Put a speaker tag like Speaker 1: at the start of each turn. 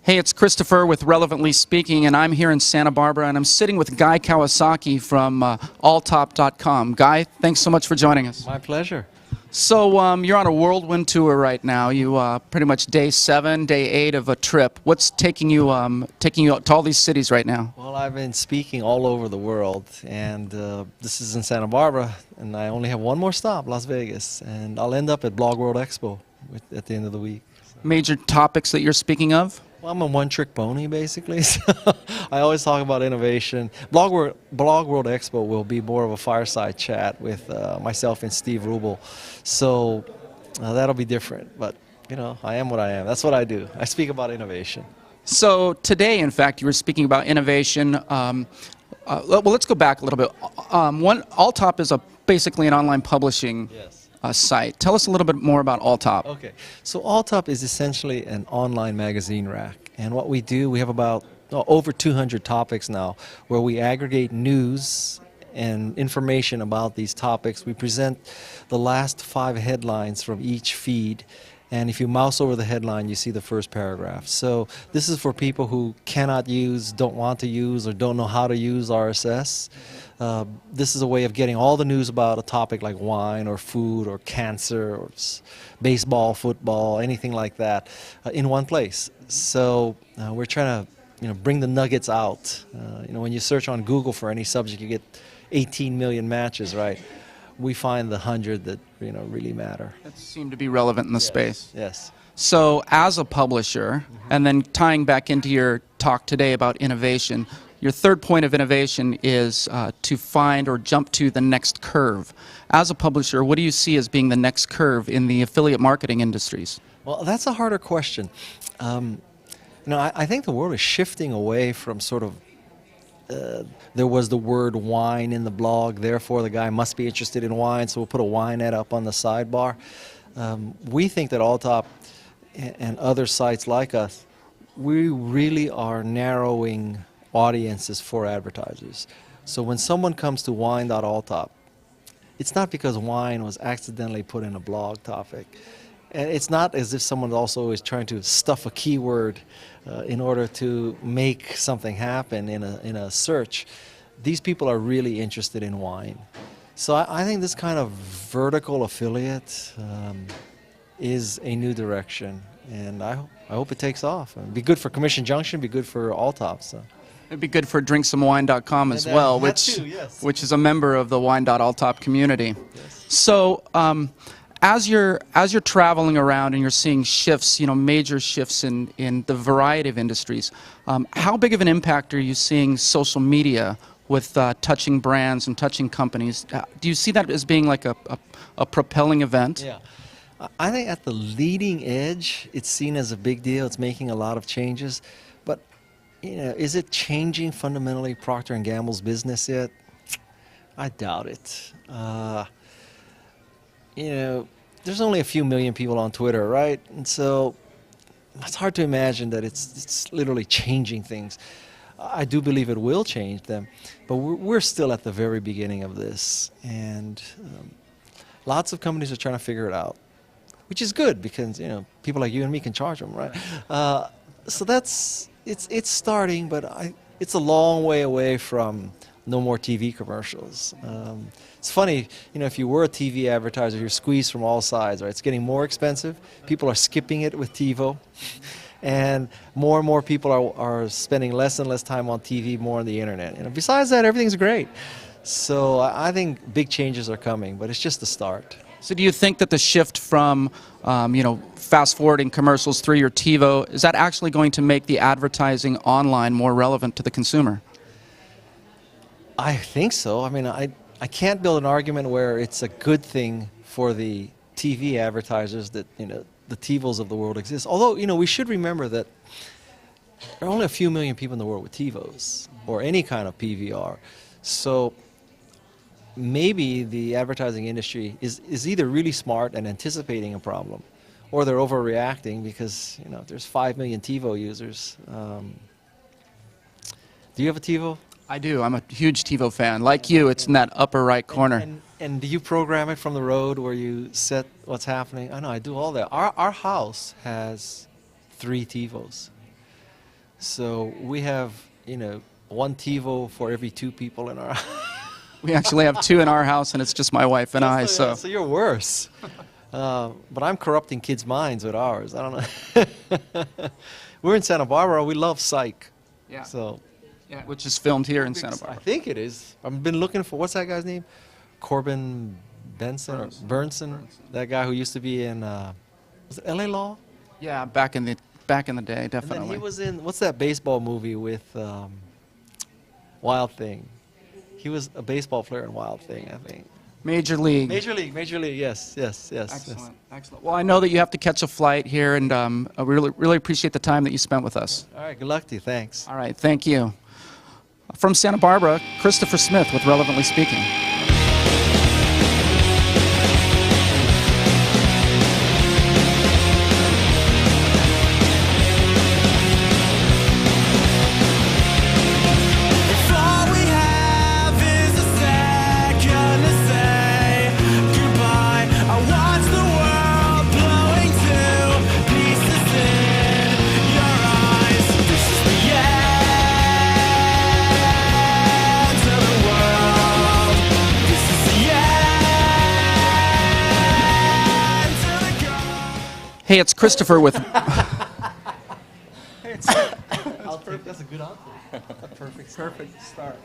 Speaker 1: Hey, it's Christopher with Relevantly Speaking, and I'm here in Santa Barbara, and I'm sitting with Guy Kawasaki from Alltop.com. Guy, thanks so much for joining us.
Speaker 2: My pleasure.
Speaker 1: So you're on a whirlwind tour right now. You pretty much day 7, day 8 of a trip. What's taking you to all these cities right now?
Speaker 2: Well, I've been speaking all over the world, and this is in Santa Barbara, and I only have one more stop, Las Vegas, and I'll end up at Blog World Expo at the end of the week.
Speaker 1: Major topics that you're speaking of?
Speaker 2: Well, I'm a one-trick pony, basically. So I always talk about innovation. Blog World Expo will be more of a fireside chat with myself and Steve Rubel. So that'll be different. But, you know, I am what I am. That's what I do. I speak about innovation.
Speaker 1: So today, in fact, you were speaking about innovation. Well, let's go back a little bit. Alltop is basically an online publishing site. Tell us a little bit more about Alltop.
Speaker 2: Okay, so Alltop is essentially an online magazine rack, and what we do, we have about over 200 topics now, where we aggregate news and information about these topics. We present the last 5 headlines from each feed, and if you mouse over the headline, you see the first paragraph. So this is for people who cannot use, don't want to use, or don't know how to use RSS. This is a way of getting all the news about a topic like wine or food or cancer or baseball, football, anything like that in one place. So we're trying to bring the nuggets out. When you search on Google for any subject, you get 18 million matches, right? We find the 100 that really matter.
Speaker 1: That seem to be relevant in the space.
Speaker 2: Yes.
Speaker 1: So as a publisher, and then tying back into your talk today about innovation, your third point of innovation is to find or jump to the next curve. As a publisher, what do you see as being the next curve in the affiliate marketing industries?
Speaker 2: Well, that's a harder question. I think the world is shifting away from sort of there was the word wine in the blog, therefore the guy must be interested in wine, so we'll put a wine ad up on the sidebar. We think that Alltop and other sites like us, we really are narrowing audiences for advertisers. So when someone comes to wine.alltop, it's not because wine was accidentally put in a blog topic. And it's not as if someone also is trying to stuff a keyword in order to make something happen in a search. These people are really interested in wine. So I think this kind of vertical affiliate is a new direction, and I hope it takes off. It'd be good for Commission Junction, be good for Alltop. So.
Speaker 1: It'd be good for drinksomewine.com as well, which is a member of the wine.alltop community.
Speaker 2: Yes.
Speaker 1: So as you're traveling around and you're seeing shifts, major shifts in the variety of industries, how big of an impact are you seeing social media with touching brands and touching companies? Do you see that as being like a propelling event?
Speaker 2: Yeah. I think at the leading edge, it's seen as a big deal. It's making a lot of changes. But, is it changing fundamentally Procter & Gamble's business yet? I doubt it. There's only a few million people on Twitter, right? And so it's hard to imagine that it's literally changing things. I do believe it will change them, but we're still at the very beginning of this. And lots of companies are trying to figure it out, which is good because, people like you and me can charge them, right? So it's starting, but it's a long way away from no more TV commercials. It's funny, if you were a TV advertiser, you're squeezed from all sides, right? It's getting more expensive. People are skipping it with TiVo. And more people are spending less and less time on TV, more on the internet. Besides that, everything's great. So I think big changes are coming, but it's just the start.
Speaker 1: So do you think that the shift from, fast-forwarding commercials through your TiVo, is that actually going to make the advertising online more relevant to the consumer?
Speaker 2: I think so. I mean, I can't build an argument where it's a good thing for the TV advertisers that, the TiVos of the world exist. Although, we should remember that there are only a few million people in the world with TiVos or any kind of PVR. So maybe the advertising industry is either really smart and anticipating a problem, or they're overreacting because, there's 5 million TiVo users. Do you have a TiVo?
Speaker 1: I do. I'm a huge TiVo fan. Like you, it's in that upper right corner.
Speaker 2: And do you program it from the road where you set what's happening? I know, I do all that. Our house has 3 TiVos. So we have, one TiVo for every 2 people in our
Speaker 1: We actually have 2 in our house, and it's just my wife and I. So
Speaker 2: So you're worse. But I'm corrupting kids' minds with ours. I don't know. We're in Santa Barbara. We love Psych.
Speaker 1: yeah,
Speaker 2: So
Speaker 1: yeah, which is filmed here in Santa
Speaker 2: I
Speaker 1: Barbara.
Speaker 2: think it is. I've been looking for, what's that guy's name? Corbin Benson or Burnson? That guy who used to be in was it LA Law?
Speaker 1: Yeah, back in the day,
Speaker 2: And
Speaker 1: definitely.
Speaker 2: then he was in, what's that baseball movie with Wild Thing? He was a baseball player in Wild Thing, I think.
Speaker 1: Major League.
Speaker 2: Major League, yes.
Speaker 1: Excellent, excellent. Well, I know that you have to catch a flight here, and I really appreciate the time that you spent with us.
Speaker 2: All right, good luck to you. Thanks.
Speaker 1: All right, thank you. From Santa Barbara, Christopher Smith with Relevantly Speaking.
Speaker 3: If all we have is a second to say goodbye, I watch the world blowing to pieces in your eyes. This is the end of the world. This is the end of the girl.
Speaker 1: Hey, it's Christopher with.
Speaker 2: That's a good outfit. Perfect start.